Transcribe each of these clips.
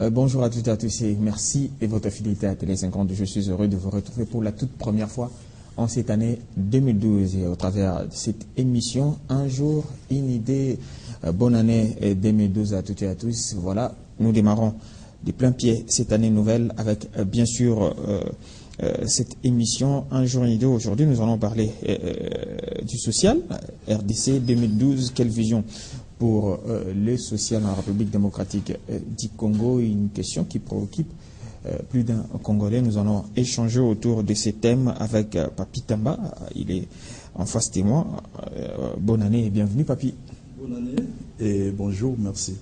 Bonjour à toutes et à tous et merci de votre fidélité à Télé 50. Je suis heureux de vous retrouver pour la toute première fois en cette année 2012 et au travers de cette émission Un jour, une idée. Bonne année 2012 à toutes et à tous. Voilà, nous démarrons de plein pied cette année nouvelle avec bien sûr cette émission Un jour, une idée. Aujourd'hui, nous allons parler du social, RDC 2012, quelle vision pour le social en République démocratique du Congo, une question qui préoccupe plus d'un Congolais. Nous allons échanger autour de ces thèmes avec Papi Tamba. Il est en face de moi. Bonne année et bienvenue, Papi. Bonne année et bonjour, merci.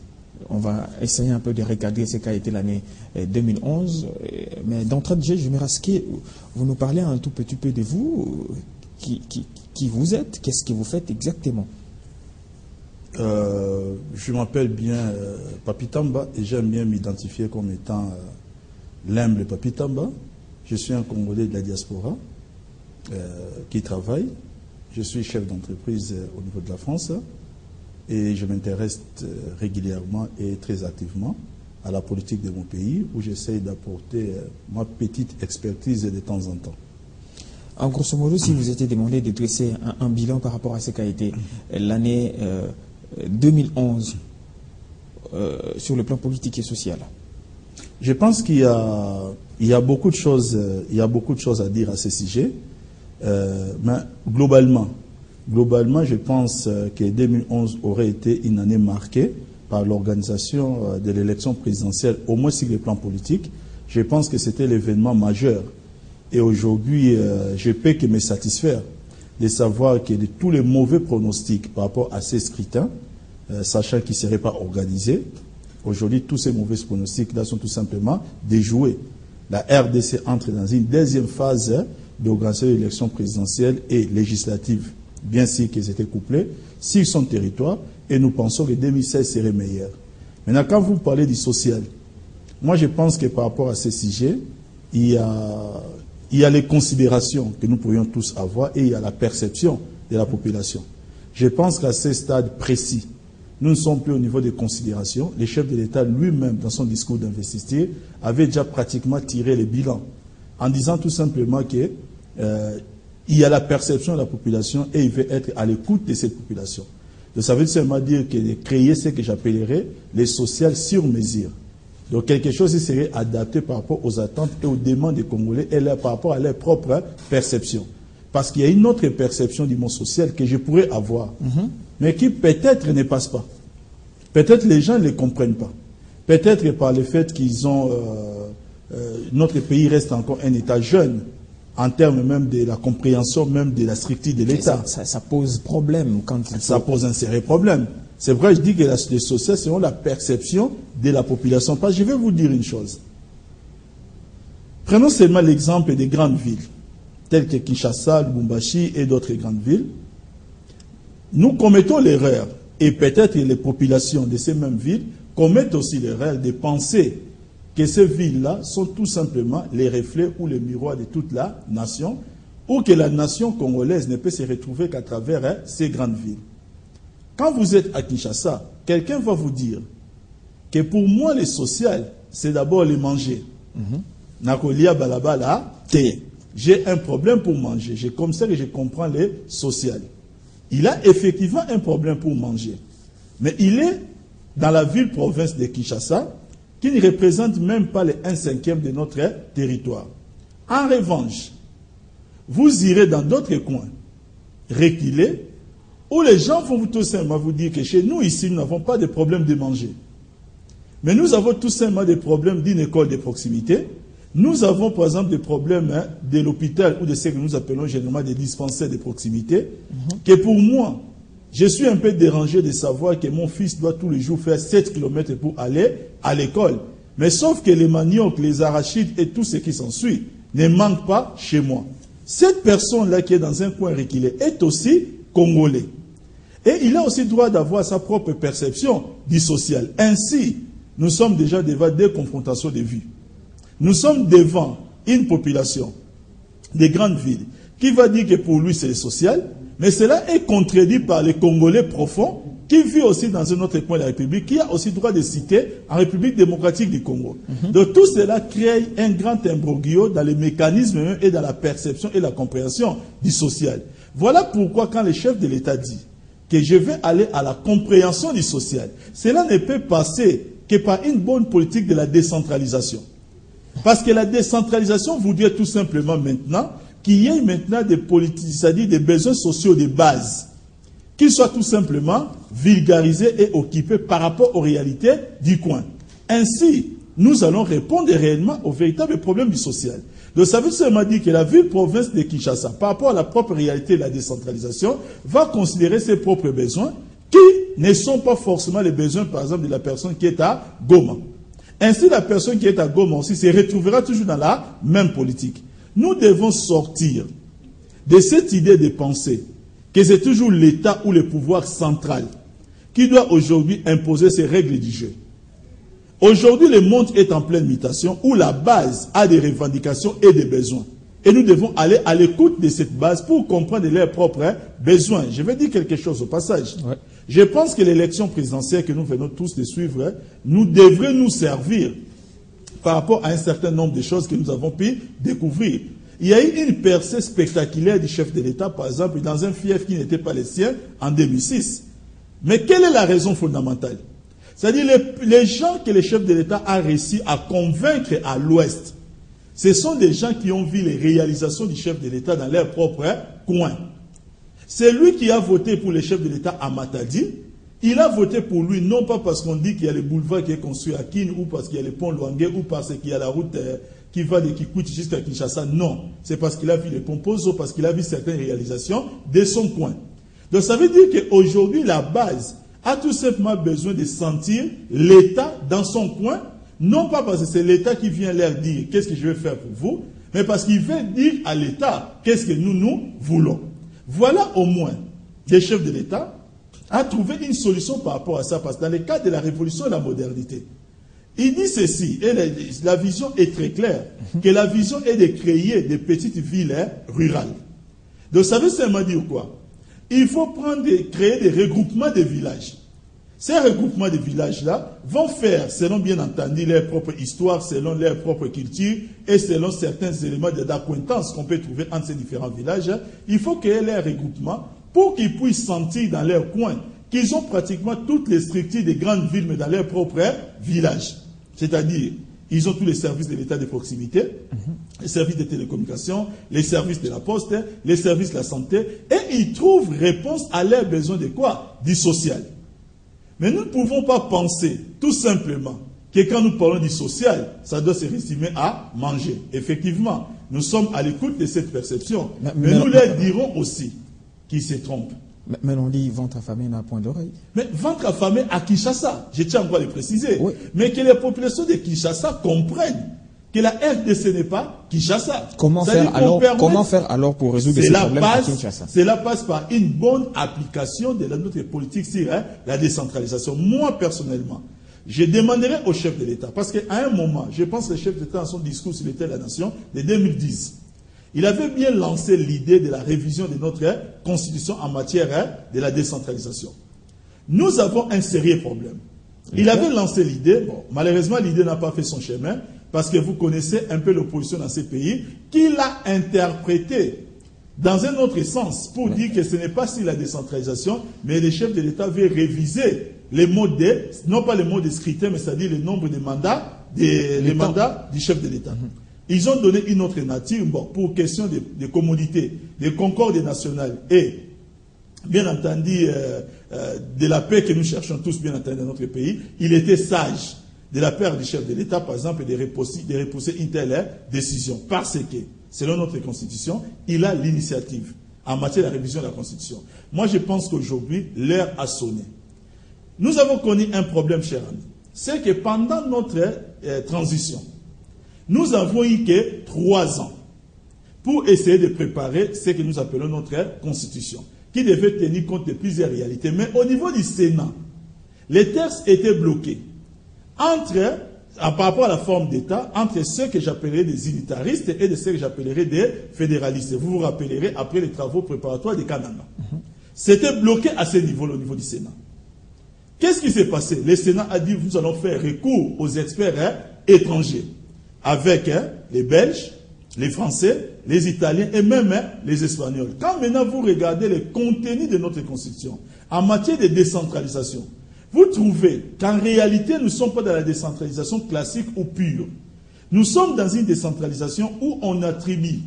On va essayer un peu de recadrer ce qu'a été l'année 2011. Mais d'entrée de jeu, je me rasquais, vous nous parlez un tout petit peu de vous. Qui vous êtes? Qu'est-ce que vous faites exactement? Je m'appelle bien Papi Tamba et j'aime bien m'identifier comme étant l'humble Papi Tamba. Je suis un Congolais de la diaspora qui travaille. Je suis chef d'entreprise au niveau de la France et je m'intéresse régulièrement et très activement à la politique de mon pays où j'essaye d'apporter ma petite expertise de temps en temps. En grosso modo, si vous étiez demandé de dresser un bilan par rapport à ce qu'a été l'année 2011 sur le plan politique et social. Je pense qu'il y a beaucoup de choses, à dire à ce sujet. Mais globalement, je pense que 2011 aurait été une année marquée par l'organisation de l'élection présidentielle, au moins sur le plan politique. Je pense que c'était l'événement majeur. Et aujourd'hui, je peux que me satisfaire de savoir que de tous les mauvais pronostics par rapport à ces scrutins, sachant qu'ils ne seraient pas organisés, aujourd'hui, tous ces mauvais pronostics-là sont tout simplement déjoués. La RDC entre dans une deuxième phase d'organisation de l'élection présidentielle et législative, bien sûr qu'ils étaient couplés, sur son territoire, et nous pensons que 2016 serait meilleur. Maintenant, quand vous parlez du social, moi je pense que par rapport à ces sujets, il y a les considérations que nous pourrions tous avoir et il y a la perception de la population. Je pense qu'à ce stade précis, nous ne sommes plus au niveau des considérations. Le chef de l'État lui-même, dans son discours d'investiture, avait déjà pratiquement tiré les bilans en disant tout simplement que il y a la perception de la population et il veut être à l'écoute de cette population. Donc ça veut seulement dire que de créer ce que j'appellerais les social sur mesure. Donc quelque chose qui serait adapté par rapport aux attentes et aux demandes des Congolais et par rapport à leur propre perception. Parce qu'il y a une autre perception du monde social que je pourrais avoir, mais qui peut-être ne passe pas. Peut-être les gens ne les comprennent pas. Peut-être par le fait qu'ils ont... notre pays reste encore un État jeune, en termes même de la compréhension même de la structure de l'État. Ça pose problème quand il faut... Ça pose un sérieux problème. C'est vrai, je dis que les sociaux, c'est la perception de la population. Parce que je vais vous dire une chose. Prenons seulement l'exemple des grandes villes, telles que Kinshasa, Lubumbashi et d'autres grandes villes. Nous commettons l'erreur, et peut-être les populations de ces mêmes villes commettent aussi l'erreur de penser que ces villes-là sont tout simplement les reflets ou les miroirs de toute la nation, ou que la nation congolaise ne peut se retrouver qu'à travers ces grandes villes. Quand vous êtes à Kinshasa, quelqu'un va vous dire que pour moi, le social, c'est d'abord les manger. Nakolia balabala, j'ai un problème pour manger. C'est comme ça que je comprends le social. Il a effectivement un problème pour manger. Mais il est dans la ville-province de Kinshasa, qui ne représente même pas les 1/5 de notre territoire. En revanche, vous irez dans d'autres coins, reculés, où les gens vont tout simplement vous dire que chez nous, ici, nous n'avons pas de problème de manger. Mais nous avons tout simplement des problèmes d'une école de proximité. Nous avons, par exemple, des problèmes de l'hôpital ou de ce que nous appelons généralement des dispensaires de proximité, que pour moi, je suis un peu dérangé de savoir que mon fils doit tous les jours faire 7 km pour aller à l'école. Mais sauf que les maniocs, les arachides et tout ce qui s'ensuit ne manquent pas chez moi. Cette personne-là qui est dans un coin reculé est aussi congolais. Et il a aussi droit d'avoir sa propre perception du social. Ainsi, nous sommes déjà devant des confrontations de vues. Nous sommes devant une population des grandes villes qui va dire que pour lui c'est le social, mais cela est contredit par les Congolais profonds qui vit aussi dans un autre coin de la République, qui a aussi droit de citer en République démocratique du Congo. Donc tout cela crée un grand imbroglio dans les mécanismes et dans la perception et la compréhension du social. Voilà pourquoi quand le chef de l'État dit que je vais aller à la compréhension du social, cela ne peut passer que par une bonne politique de la décentralisation. Parce que la décentralisation voudrait tout simplement maintenant qu'il y ait maintenant des politiques, c'est-à-dire des besoins sociaux de base, qu'ils soient tout simplement vulgarisés et occupés par rapport aux réalités du coin. Ainsi, nous allons répondre réellement aux véritables problèmes du social. Donc ça veut seulement dire que la ville-province de Kinshasa, par rapport à la propre réalité de la décentralisation, va considérer ses propres besoins qui ne sont pas forcément les besoins, par exemple, de la personne qui est à Goma. Ainsi, la personne qui est à Goma aussi se retrouvera toujours dans la même politique. Nous devons sortir de cette idée de penser que c'est toujours l'État ou le pouvoir central qui doit aujourd'hui imposer ses règles du jeu. Aujourd'hui, le monde est en pleine mutation où la base a des revendications et des besoins. Et nous devons aller à l'écoute de cette base pour comprendre leurs propres besoins. Je vais dire quelque chose au passage. Ouais. Je pense que l'élection présidentielle que nous venons tous de suivre, nous devrait nous servir par rapport à un certain nombre de choses que nous avons pu découvrir. Il y a eu une percée spectaculaire du chef de l'État, par exemple, dans un fief qui n'était pas le sien en 2006. Mais quelle est la raison fondamentale? C'est-à-dire les gens que le chef de l'État a réussi à convaincre à l'Ouest, ce sont des gens qui ont vu les réalisations du chef de l'État dans leur propre coin. C'est lui qui a voté pour le chef de l'État à Matadi. Il a voté pour lui, non pas parce qu'on dit qu'il y a le boulevard qui est construit à Kin, ou parce qu'il y a le pont Luangue, ou parce qu'il y a la route qui va de Kikwit jusqu'à Kinshasa. Non, c'est parce qu'il a vu les Pomposo, parce qu'il a vu certaines réalisations de son coin. Donc ça veut dire qu'aujourd'hui, la base a tout simplement besoin de sentir l'État dans son coin, non pas parce que c'est l'État qui vient leur dire qu'est-ce que je vais faire pour vous, mais parce qu'il veut dire à l'État qu'est-ce que nous voulons. Voilà au moins les chefs de l'État a trouvé une solution par rapport à ça, parce que dans le cadre de la révolution et de la modernité, il dit ceci, et la vision est très claire, que la vision est de créer des petites villes rurales. Donc ça veut seulement dire quoi? Il faut créer des regroupements de villages. Ces regroupements de villages-là vont faire, selon bien entendu leur propre histoire, selon leur propre culture et selon certains éléments d'acquaintance qu'on peut trouver entre ces différents villages, il faut créer leurs regroupements pour qu'ils puissent sentir dans leur coin qu'ils ont pratiquement toutes les structures des grandes villes, mais dans leur propre village. C'est-à-dire, ils ont tous les services de l'État de proximité, les services de télécommunications, les services de la poste, les services de la santé, et ils trouvent réponse à leurs besoins de quoi? Du social. Mais nous ne pouvons pas penser, tout simplement, que quand nous parlons du social, ça doit se résumer à manger. Effectivement, nous sommes à l'écoute de cette perception. Mais nous leur dirons aussi qu'ils se trompent. Mais on dit ventre affamé n'a point d'oreille. Mais ventre affamé à Kinshasa, je tiens encore à le préciser. Oui. Mais que les populations de Kinshasa comprennent que la RDC n'est pas Kinshasa. Comment faire alors pour résoudre ces problèmes à Kinshasa? Cela passe par une bonne application de notre politique sur la décentralisation. Moi, personnellement, je demanderai au chef de l'État, parce qu'à un moment, je pense que le chef d'État, dans son discours sur l'État de la Nation de 2010, il avait bien lancé l'idée de la révision de notre constitution en matière de la décentralisation. Nous avons un sérieux problème. Il avait lancé l'idée, bon, malheureusement l'idée n'a pas fait son chemin, parce que vous connaissez un peu l'opposition dans ces pays, qui l'a interprété dans un autre sens, pour dire que ce n'est pas si la décentralisation, mais le chef de l'État veut réviser les modes non pas les modes de scrutin, mais c'est-à-dire le nombre de mandats, les mandats du chef de l'État. Ils ont donné une autre nature, bon, pour question de commodité, de concorde nationale et, bien entendu, de la paix que nous cherchons tous, bien entendu, dans notre pays. Il était sage de la part du chef de l'État, par exemple, de repousser une telle décision. Parce que, selon notre Constitution, il a l'initiative en matière de la révision de la Constitution. Moi, je pense qu'aujourd'hui, l'heure a sonné. Nous avons connu un problème, cher ami. C'est que pendant notre transition, nous avons eu que 3 ans pour essayer de préparer ce que nous appelons notre Constitution, qui devait tenir compte de plusieurs réalités. Mais au niveau du Sénat, les textes étaient bloqués par rapport à la forme d'État, entre ceux que j'appellerais des unitaristes et de ceux que j'appellerais des fédéralistes. Vous vous rappellerez après les travaux préparatoires des Kananga. C'était bloqué à ce niveau-là, au niveau du Sénat. Qu'est-ce qui s'est passé? Le Sénat a dit, nous allons faire recours aux experts étrangers, avec les Belges, les Français, les Italiens et même les Espagnols. Quand maintenant vous regardez le contenu de notre Constitution, en matière de décentralisation, vous trouvez qu'en réalité, nous ne sommes pas dans la décentralisation classique ou pure. Nous sommes dans une décentralisation où on attribue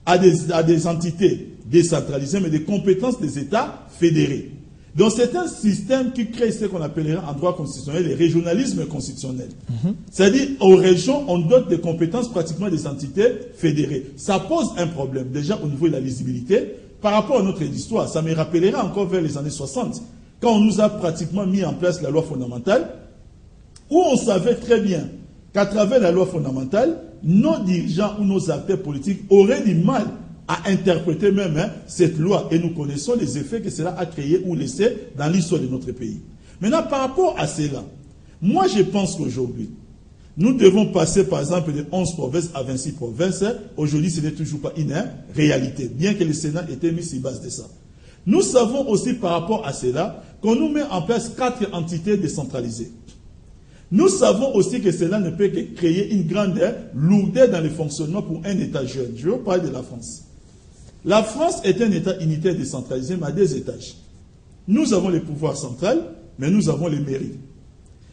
à des entités décentralisées, mais des compétences des États fédérés. Donc c'est un système qui crée ce qu'on appellerait en droit constitutionnel le régionalisme constitutionnel. C'est-à-dire, aux régions, on dote des compétences pratiquement des entités fédérées. Ça pose un problème, déjà au niveau de la lisibilité. Par rapport à notre histoire, ça me rappellera encore vers les années 60, quand on nous a pratiquement mis en place la loi fondamentale, où on savait très bien qu'à travers la loi fondamentale, nos dirigeants ou nos acteurs politiques auraient du mal à interpréter même cette loi. Et nous connaissons les effets que cela a créé ou laissé dans l'histoire de notre pays. Maintenant, par rapport à cela, moi je pense qu'aujourd'hui, nous devons passer par exemple de 11 provinces à 26 provinces. Aujourd'hui, ce n'est toujours pas une réalité, bien que le Sénat ait été mis sur base de ça. Nous savons aussi par rapport à cela qu'on nous met en place 4 entités décentralisées. Nous savons aussi que cela ne peut que créer une grande lourdeur dans le fonctionnement pour un État jeune. Je veux parler de la France. La France est un État unitaire décentralisé, mais à 2 étages. Nous avons le pouvoir central, mais nous avons les mairies.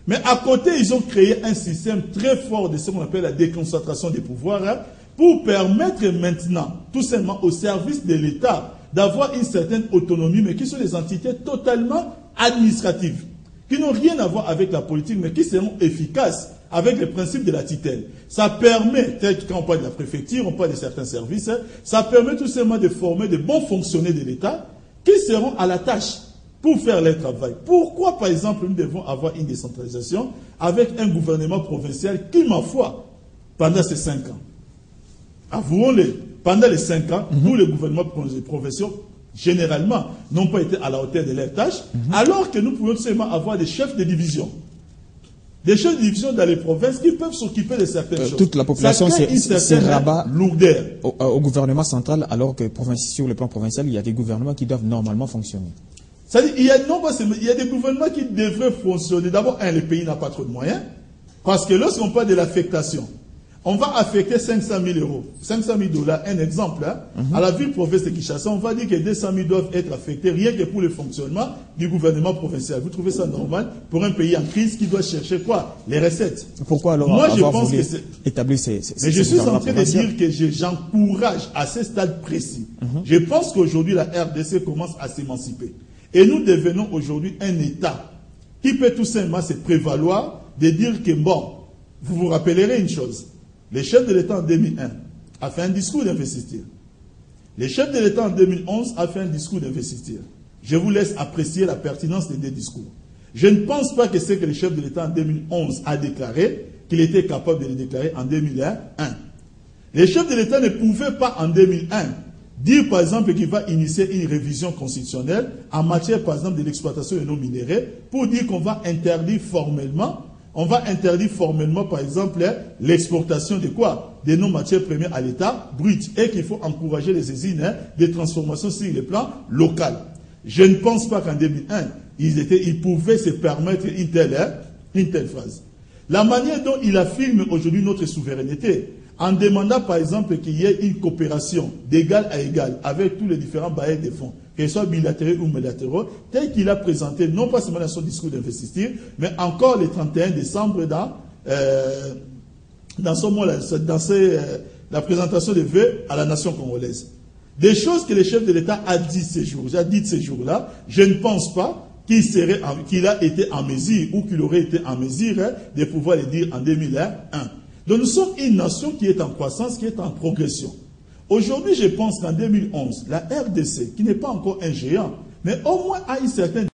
Mais à côté, ils ont créé un système très fort de ce qu'on appelle la déconcentration des pouvoirs pour permettre maintenant, tout simplement au service de l'État, d'avoir une certaine autonomie, mais qui sont des entités totalement administratives, qui n'ont rien à voir avec la politique, mais qui seront efficaces avec le principe de la tutelle. Ça permet, quand on parle de la préfecture, on parle de certains services, ça permet tout simplement de former de bons fonctionnaires de l'État qui seront à la tâche pour faire leur travail. Pourquoi, par exemple, nous devons avoir une décentralisation avec un gouvernement provincial qui, ma foi, pendant ces 5 ans, avouons-le, pendant les 5 ans, tous les gouvernements provinciaux, généralement, n'ont pas été à la hauteur de leurs tâches, alors que nous pouvons seulement avoir des chefs de division. Des chefs de division dans les provinces qui peuvent s'occuper de certaines choses. Toute la population se rabat lourdeur au gouvernement central, alors que sur le plan provincial, il y a des gouvernements qui doivent normalement fonctionner. C'est-à-dire, il y a des gouvernements qui devraient fonctionner. D'abord, le pays n'a pas trop de moyens, parce que lorsqu'on parle de l'affectation, on va affecter 500 000 euros, 500 000 $, un exemple, à la ville-province de Kinshasa, on va dire que 200 000 doivent être affectés rien que pour le fonctionnement du gouvernement provincial. Vous trouvez ça normal pour un pays en crise qui doit chercher quoi? Les recettes. Pourquoi alors moi, je pense que établir ces mais je suis en train de dire que j'encourage à ce stade précis. Je pense qu'aujourd'hui, la RDC commence à s'émanciper. Et nous devenons aujourd'hui un État qui peut tout simplement se prévaloir de dire que, bon, vous vous rappellerez une chose. Le chef de l'État en 2001 a fait un discours d'investiture. Le chef de l'État en 2011 a fait un discours d'investiture. Je vous laisse apprécier la pertinence des 2 discours. Je ne pense pas que c'est que le chef de l'État en 2011 a déclaré qu'il était capable de le déclarer en 2001. Le chef de l'État ne pouvait pas en 2001 dire par exemple qu'il va initier une révision constitutionnelle en matière par exemple de l'exploitation de nos minéraux pour dire qu'on va interdire formellement par exemple l'exportation de quoi? De nos matières premières à l'état brut et qu'il faut encourager les usines de transformation sur le plan local. Je ne pense pas qu'en 2001, ils pouvaient se permettre une telle phrase. La manière dont il affirme aujourd'hui notre souveraineté, en demandant par exemple qu'il y ait une coopération d'égal à égal avec tous les différents bailleurs de fonds, qu'ils soient bilatéraux ou multilatéraux, tel qu'il a présenté, non pas seulement dans son discours d'investiture, mais encore le 31 décembre la présentation des vœux à la nation congolaise. Des choses que le chef de l'État a dit ces jours-là, je ne pense pas qu'il a été en mesure ou qu'il aurait été en mesure de pouvoir le dire en 2001. Donc nous sommes une nation qui est en croissance, qui est en progression. Aujourd'hui, je pense qu'en 2011, la RDC, qui n'est pas encore un géant, mais au moins a une certaine